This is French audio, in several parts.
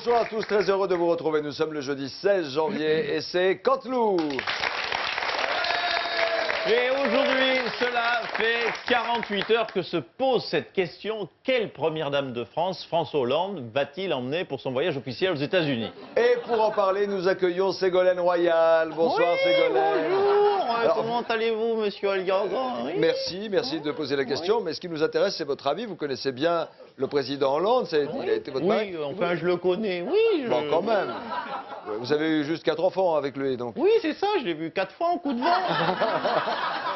Bonsoir à tous, très heureux de vous retrouver. Nous sommes le jeudi 16 janvier et c'est Canteloup. Et aujourd'hui, cela fait 48 heures que se pose cette question. Quelle première dame de France, François Hollande, va-t-il emmener pour son voyage officiel aux États-Unis? Et pour en parler, nous accueillons Ségolène Royal. Bonsoir, Oui, Ségolène. bonjour. Alors, comment allez-vous, monsieur Algargan? Oui. Merci de poser la question. Mais ce qui nous intéresse, c'est votre avis. Vous connaissez bien le président Hollande. Il a été votre mari. Oui, enfin, je le connais. Oui, Bon, quand même. Vous avez eu juste 4 enfants avec lui, donc. Oui, c'est ça, je l'ai vu 4 fois en coup de vent.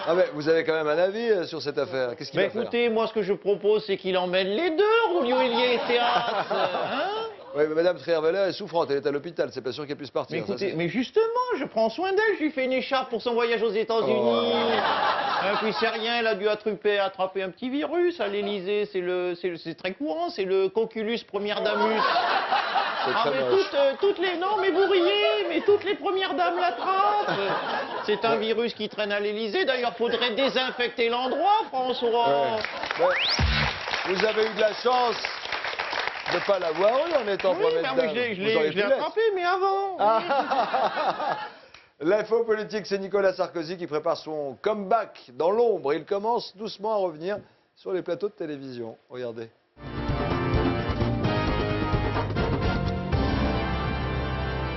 Ah, mais vous avez quand même un avis sur cette affaire. Qu'est-ce qu'il va faire? Écoutez, moi, ce que je propose, c'est qu'il emmène les deux, Julio Illier et Théâtre. Hein? Oui, mais Madame Trierweiler est souffrante, elle est à l'hôpital, c'est pas sûr qu'elle puisse partir. Mais écoutez, ça, mais justement, je prends soin d'elle, je lui fais une écharpe pour son voyage aux États-Unis. Oh. Puis c'est rien, elle a dû attraper un petit virus à l'Élysée, c'est très courant, c'est le Coculus première damus. Ah, mais toutes les... Non, mais vous riez, mais toutes les premières dames l'attrapent. C'est un virus qui traîne à l'Élysée, d'ailleurs, faudrait désinfecter l'endroit, François. Ouais. Vous avez eu de la chance de ne pas l'avoir eu en étant première dame. Oui, je l'ai attrapé, mais avant. L'info politique, c'est Nicolas Sarkozy qui prépare son comeback dans l'ombre. Il commence doucement à revenir sur les plateaux de télévision. Regardez.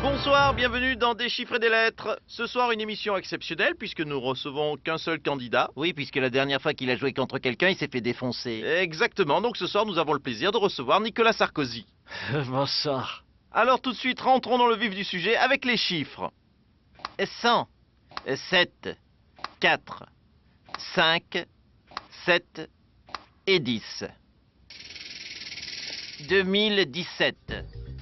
Bonsoir, bienvenue dans Des chiffres et des lettres. Ce soir, une émission exceptionnelle puisque nous recevons qu'un seul candidat. Oui, puisque la dernière fois qu'il a joué contre quelqu'un, il s'est fait défoncer. Exactement, donc ce soir, nous avons le plaisir de recevoir Nicolas Sarkozy. Bonsoir. Alors tout de suite, rentrons dans le vif du sujet avec les chiffres. 100, 7, 4, 5, 7 et 10. 2017.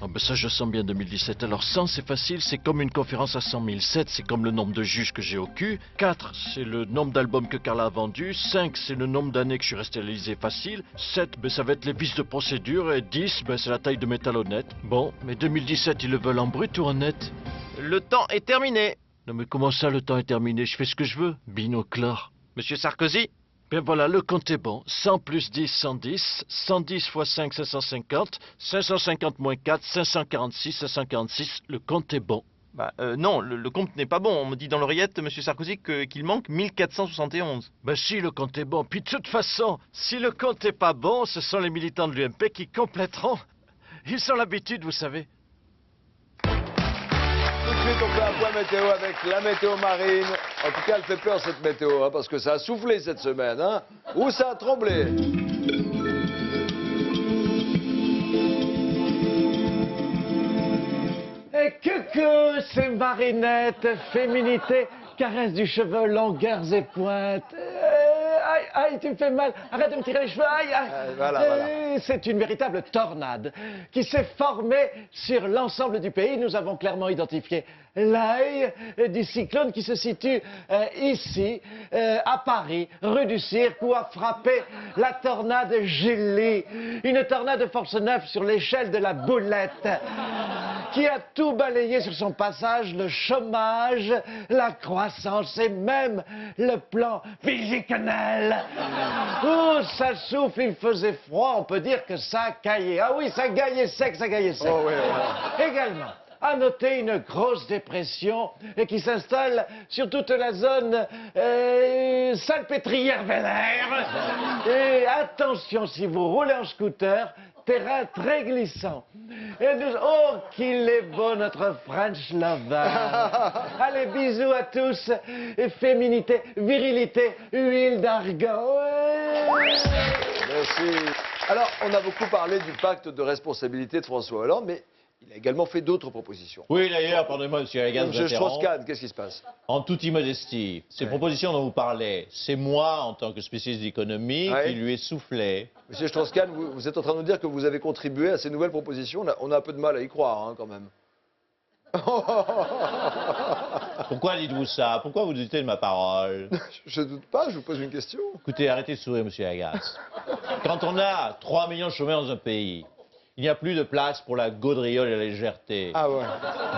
Oh ben ça je sens bien 2017. Alors 100 c'est facile, c'est comme une conférence à 100 000. 7 c'est comme le nombre de juges que j'ai au cul. 4 c'est le nombre d'albums que Carla a vendu. 5 c'est le nombre d'années que je suis resté à l'Élysée facile. 7 ben ça va être les vices de procédure. Et 10 ben c'est la taille de mes talonnettes. Bon, mais 2017 ils le veulent en brut ou en net? Le temps est terminé. Non mais comment ça le temps est terminé? Je fais ce que je veux. Binoclard. Monsieur Sarkozy? Bien voilà, le compte est bon. 100 plus 10, 110. 110 fois 5, 550. 550 moins 4, 546, 546. Le compte est bon. Non, le compte n'est pas bon. On me dit dans l'oreillette, monsieur Sarkozy, qu'il manque 1471. Ben si, le compte est bon. Puis de toute façon, si le compte est pas bon, ce sont les militants de l'UMP qui compléteront. Ils ont l'habitude, vous savez. Tout de suite, on fait un point météo avec la météo marine. En tout cas, elle fait peur cette météo, hein, parce que ça a soufflé cette semaine. Hein, ou ça a tremblé. Et coucou, c'est Marinette, féminité, caresse du cheveu, longueurs et pointes. Aïe, tu me fais mal. Arrête de me tirer les cheveux. Aïe. Voilà. C'est une véritable tornade qui s'est formée sur l'ensemble du pays. Nous avons clairement identifié l'œil du cyclone qui se situe ici, à Paris, rue du Cirque, où a frappé la tornade Julie. Une tornade de force 9 sur l'échelle de la boulette, qui a tout balayé sur son passage, le chômage, la croissance et même le plan visionnel. Oh, ça souffle, il faisait froid, on peut dire que ça caillait. Ah oui, ça gaillait sec, Oh, oui. Également, à noter une grosse dépression qui s'installe sur toute la zone salpêtrière-vénère. Et attention, si vous roulez en scooter, terrain très glissant. Oh, qu'il est beau, notre French lover. Allez, bisous à tous. Et féminité, virilité, huile d'argan. Merci. Alors, on a beaucoup parlé du pacte de responsabilité de François Hollande, mais il a également fait d'autres propositions. Oui, d'ailleurs, pardonnez-moi, monsieur Hagan, Monsieur Strauss-Kahn, qu'est-ce qui se passe? En toute immodestie, ces propositions dont vous parlez, c'est moi, en tant que spécialiste d'économie, qui lui ai soufflé. Monsieur Strauss-Kahn, vous êtes en train de nous dire que vous avez contribué à ces nouvelles propositions. On a un peu de mal à y croire, hein, quand même. Pourquoi dites-vous ça? Pourquoi vous doutez de ma parole? Je ne doute pas, je vous pose une question. Écoutez, arrêtez de sourire, monsieur Hagas. Quand on a 3 millions de chômeurs dans un pays, il n'y a plus de place pour la gaudriole et la légèreté. Ah ouais.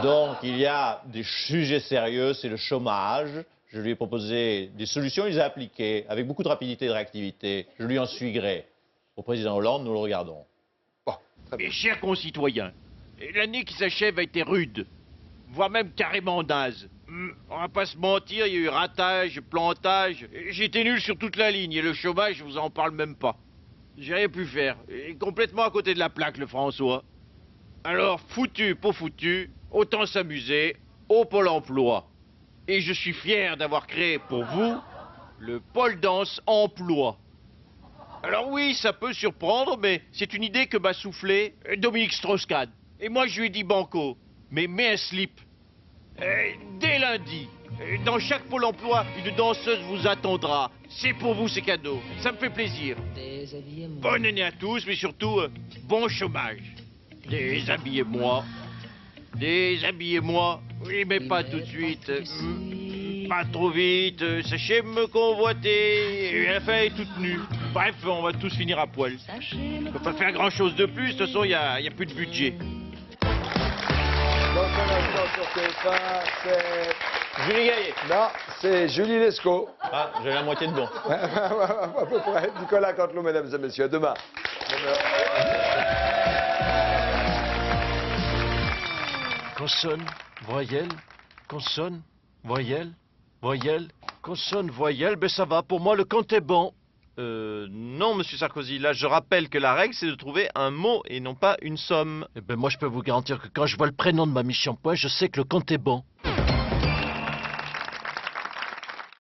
Donc, il y a des sujets sérieux, c'est le chômage. Je lui ai proposé des solutions, il les a appliquées avec beaucoup de rapidité et de réactivité. Je lui en suis gré. Au président Hollande, nous le regardons. Mes chers concitoyens, Et l'année qui s'achève a été rude, voire même carrément naze. On va pas se mentir, il y a eu ratage, plantage. J'étais nul sur toute la ligne et le chômage, je vous en parle même pas. J'ai rien pu faire. Et complètement à côté de la plaque, le François. Alors, foutu pour foutu, autant s'amuser au Pôle emploi. Et je suis fier d'avoir créé pour vous le pôle danse emploi. Alors oui, ça peut surprendre, mais c'est une idée que m'a soufflé Dominique Strauss-Kahn. Et moi, je lui ai dit banco, mais mets un slip. Dès lundi, dans chaque pôle emploi, une danseuse vous attendra. C'est pour vous, c'est cadeau. Ça me fait plaisir. Bonne année à tous, mais surtout, bon chômage. Déshabillez-moi. Déshabillez-moi. Oui, mais pas tout de suite. Pas trop vite. Sachez me convoiter. Et la fin est toute nue. Bref, on va tous finir à poil. On peut pas faire grand-chose de plus. De toute façon, il y a plus de budget. Dans un instant sur TF1, c'est... Julie Gaillet. Non, c'est Julie Lescaut. Ah, j'ai la moitié de bon. À peu près. Nicolas Canteloup, mesdames et messieurs. À demain. Consonne, voyelle, consonne, voyelle, voyelle, consonne, voyelle. Ben ça va, pour moi le compte est bon. Non, monsieur Sarkozy, là, je rappelle que la règle, c'est de trouver un mot et non pas une somme. Eh ben moi je peux vous garantir que quand je vois le prénom de ma Michempois, je sais que le compte est bon.